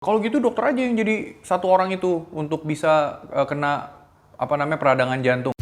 Kalau gitu dokter aja yang jadi satu orang itu untuk bisa kena peradangan jantung.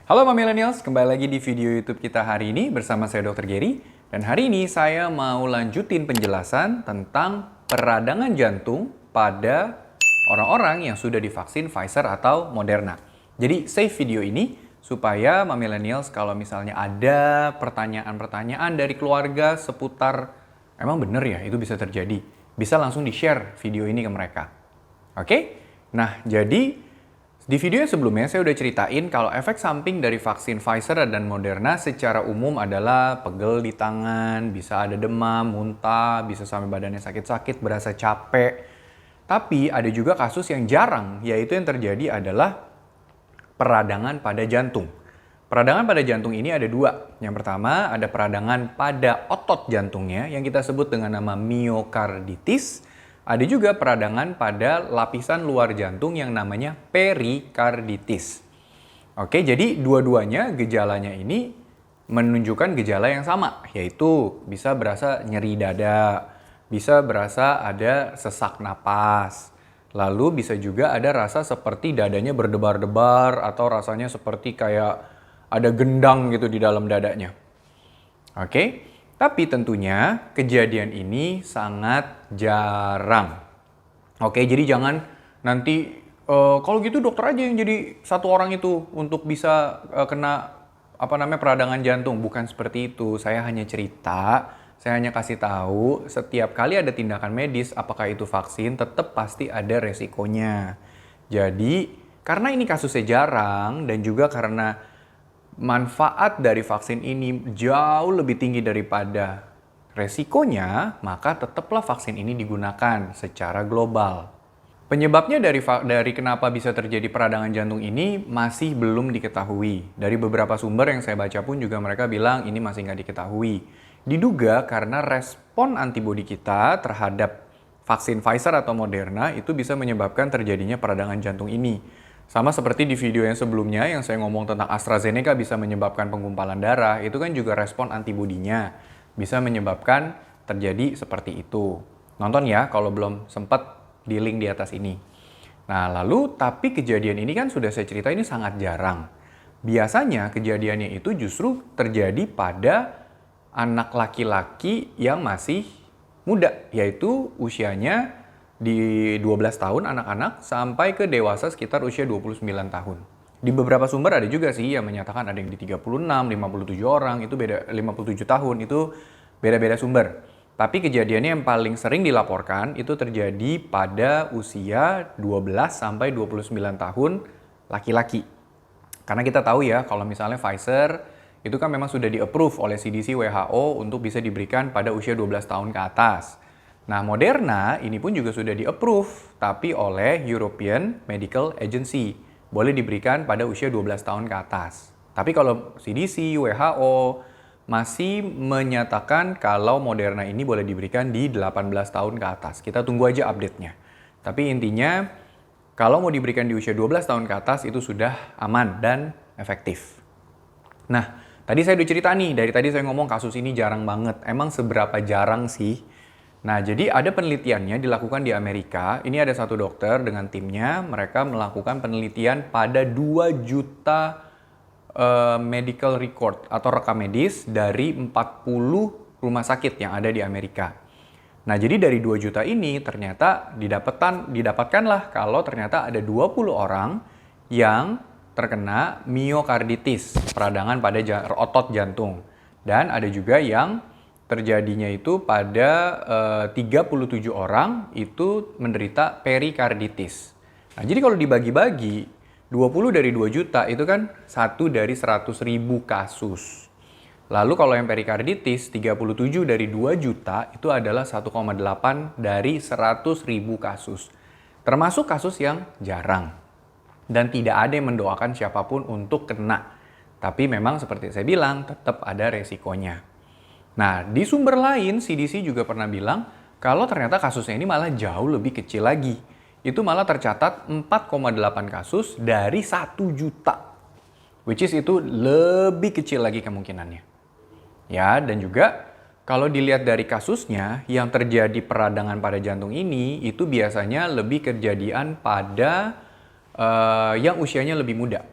Halo Millennials, kembali lagi di video YouTube kita hari ini bersama saya Dr. Gary. Dan hari ini saya mau lanjutin penjelasan tentang peradangan jantung pada orang-orang yang sudah divaksin Pfizer atau Moderna. Jadi save video ini supaya Millennials kalau misalnya ada pertanyaan-pertanyaan dari keluarga seputar emang bener ya itu bisa terjadi, bisa langsung di-share video ini ke mereka. Oke? Nah, jadi di video yang sebelumnya saya udah ceritain kalau efek samping dari vaksin Pfizer dan Moderna secara umum adalah pegel di tangan, bisa ada demam, muntah, bisa sampai badannya sakit-sakit, berasa capek. Tapi ada juga kasus yang jarang, yaitu yang terjadi adalah peradangan pada jantung. Peradangan pada jantung ini ada dua. Yang pertama ada peradangan pada otot jantungnya yang kita sebut dengan nama miokarditis. Ada juga peradangan pada lapisan luar jantung yang namanya perikarditis. Oke, jadi dua-duanya gejalanya ini menunjukkan gejala yang sama, yaitu bisa berasa nyeri dada, bisa berasa ada sesak napas, lalu bisa juga ada rasa seperti dadanya berdebar-debar atau rasanya seperti kayak ada gendang gitu di dalam dadanya. Oke? Tapi tentunya kejadian ini sangat jarang. Oke, jadi jangan nanti kalau gitu dokter aja yang jadi satu orang itu untuk bisa kena peradangan jantung. Bukan seperti itu. Saya hanya cerita, saya hanya kasih tahu setiap kali ada tindakan medis, apakah itu vaksin, tetap pasti ada resikonya. Jadi, karena ini kasusnya jarang dan juga karena manfaat dari vaksin ini jauh lebih tinggi daripada resikonya, maka tetaplah vaksin ini digunakan secara global. Penyebabnya dari kenapa bisa terjadi peradangan jantung ini masih belum diketahui. Dari beberapa sumber yang saya baca pun juga mereka bilang ini masih nggak diketahui. Diduga karena respon antibodi kita terhadap vaksin Pfizer atau Moderna itu bisa menyebabkan terjadinya peradangan jantung ini. Sama seperti di video yang sebelumnya yang saya ngomong tentang AstraZeneca bisa menyebabkan penggumpalan darah, itu kan juga respon antibodinya bisa menyebabkan terjadi seperti itu. Nonton ya kalau belum sempat di link di atas ini. Nah lalu tapi kejadian ini kan sudah saya cerita ini sangat jarang. Biasanya kejadiannya itu justru terjadi pada anak laki-laki yang masih muda, yaitu usianya di 12 tahun anak-anak sampai ke dewasa sekitar usia 29 tahun. Di beberapa sumber ada juga sih yang menyatakan ada yang di 36, 57 orang, itu beda 57 tahun, itu beda-beda sumber. Tapi kejadiannya yang paling sering dilaporkan itu terjadi pada usia 12 sampai 29 tahun laki-laki. Karena kita tahu ya kalau misalnya Pfizer itu kan memang sudah di-approve oleh CDC WHO untuk bisa diberikan pada usia 12 tahun ke atas. Nah, Moderna ini pun juga sudah di-approve, tapi oleh European Medical Agency. Boleh diberikan pada usia 12 tahun ke atas. Tapi kalau CDC, WHO masih menyatakan kalau Moderna ini boleh diberikan di 18 tahun ke atas. Kita tunggu aja update-nya. Tapi intinya, kalau mau diberikan di usia 12 tahun ke atas itu sudah aman dan efektif. Nah, tadi saya udah cerita nih, dari tadi saya ngomong kasus ini jarang banget. Emang seberapa jarang sih? Nah, jadi ada penelitiannya dilakukan di Amerika. Ini ada satu dokter dengan timnya. Mereka melakukan penelitian pada 2 juta medical record atau rekam medis dari 40 rumah sakit yang ada di Amerika. Nah, jadi dari 2 juta ini ternyata didapatkanlah kalau ternyata ada 20 orang yang terkena miokarditis, peradangan pada otot jantung. Dan ada juga yang terjadinya itu pada 37 orang itu menderita perikarditis. Nah, jadi kalau dibagi-bagi, 20 dari 2 juta itu kan 1 dari 100.000 kasus. Lalu kalau yang perikarditis, 37 dari 2 juta itu adalah 1,8 dari 100.000 kasus. Termasuk kasus yang jarang. Dan tidak ada yang mendoakan siapapun untuk kena. Tapi memang seperti saya bilang, tetap ada resikonya. Nah, di sumber lain, CDC juga pernah bilang kalau ternyata kasusnya ini malah jauh lebih kecil lagi. Itu malah tercatat 4,8 kasus dari 1 juta. Which is itu lebih kecil lagi kemungkinannya. Ya, dan juga kalau dilihat dari kasusnya, yang terjadi peradangan pada jantung ini itu biasanya lebih kejadian pada yang usianya lebih muda.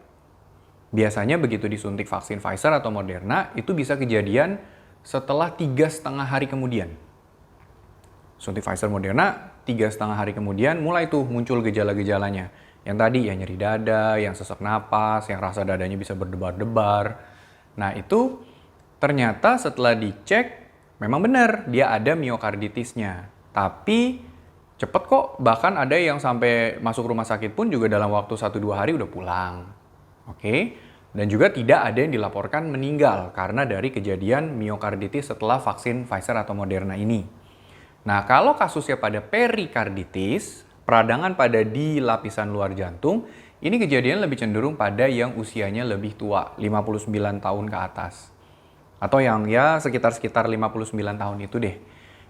Biasanya begitu disuntik vaksin Pfizer atau Moderna, itu bisa kejadian setelah 3,5 hari kemudian. Suntik Pfizer Moderna, 3,5 hari kemudian mulai tuh muncul gejala-gejalanya. Yang tadi ya nyeri dada, yang sesak napas, yang rasa dadanya bisa berdebar-debar. Nah itu ternyata setelah dicek, memang benar dia ada miokarditisnya. Tapi cepet kok, bahkan ada yang sampai masuk rumah sakit pun juga dalam waktu 1-2 hari udah pulang. Oke, dan juga tidak ada yang dilaporkan meninggal karena dari kejadian miokarditis setelah vaksin Pfizer atau Moderna ini. Nah, kalau kasusnya pada perikarditis, peradangan pada di lapisan luar jantung, ini kejadian lebih cenderung pada yang usianya lebih tua, 59 tahun ke atas. Atau yang ya sekitar 59 tahun itu deh.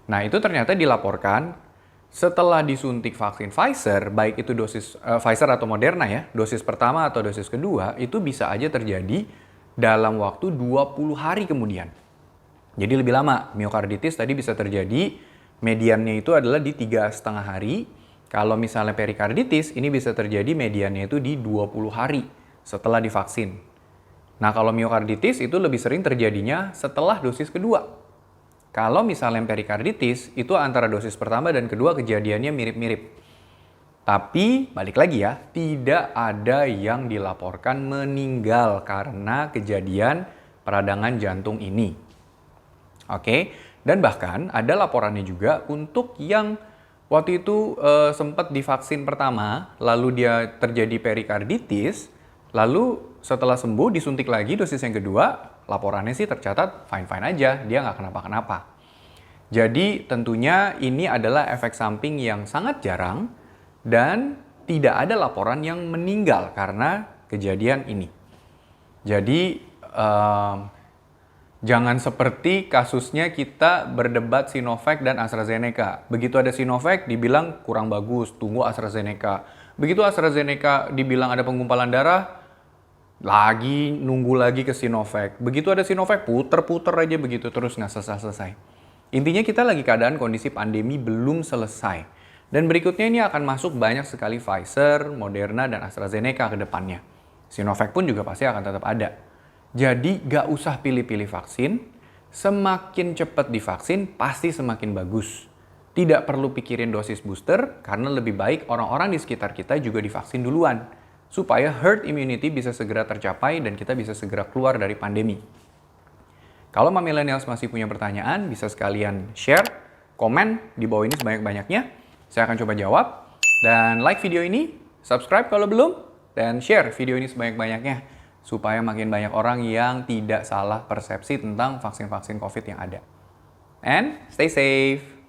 Nah, itu ternyata dilaporkan setelah disuntik vaksin Pfizer, baik itu dosis Pfizer atau Moderna ya, dosis pertama atau dosis kedua, itu bisa aja terjadi dalam waktu 20 hari kemudian. Jadi lebih lama, miokarditis tadi bisa terjadi, mediannya itu adalah di 3,5 hari. Kalau misalnya perikarditis, ini bisa terjadi mediannya itu di 20 hari setelah divaksin. Nah kalau miokarditis itu lebih sering terjadinya setelah dosis kedua. Kalau misalnya perikarditis, itu antara dosis pertama dan kedua kejadiannya mirip-mirip. Tapi, balik lagi ya, tidak ada yang dilaporkan meninggal karena kejadian peradangan jantung ini. Oke, dan bahkan ada laporannya juga untuk yang waktu itu sempat divaksin pertama, lalu dia terjadi perikarditis, lalu setelah sembuh disuntik lagi dosis yang kedua, laporannya sih tercatat fine-fine aja, dia nggak kenapa-kenapa. Jadi tentunya ini adalah efek samping yang sangat jarang dan tidak ada laporan yang meninggal karena kejadian ini. Jadi jangan seperti kasusnya kita berdebat Sinovac dan AstraZeneca. Begitu ada Sinovac dibilang kurang bagus, tunggu AstraZeneca. Begitu AstraZeneca dibilang ada penggumpalan darah, lagi nunggu lagi ke Sinovac. Begitu ada Sinovac, puter-puter aja begitu terus nggak selesai-selesai. Intinya kita lagi keadaan kondisi pandemi belum selesai. Dan berikutnya ini akan masuk banyak sekali Pfizer, Moderna, dan AstraZeneca ke depannya. Sinovac pun juga pasti akan tetap ada. Jadi nggak usah pilih-pilih vaksin, semakin cepat divaksin pasti semakin bagus. Tidak perlu pikirin dosis booster karena lebih baik orang-orang di sekitar kita juga divaksin duluan. Supaya herd immunity bisa segera tercapai dan kita bisa segera keluar dari pandemi. Kalau Mami Millennials masih punya pertanyaan, bisa sekalian share, komen di bawah ini sebanyak-banyaknya. Saya akan coba jawab. Dan like video ini, subscribe kalau belum, dan share video ini sebanyak-banyaknya. Supaya makin banyak orang yang tidak salah persepsi tentang vaksin-vaksin COVID yang ada. And stay safe!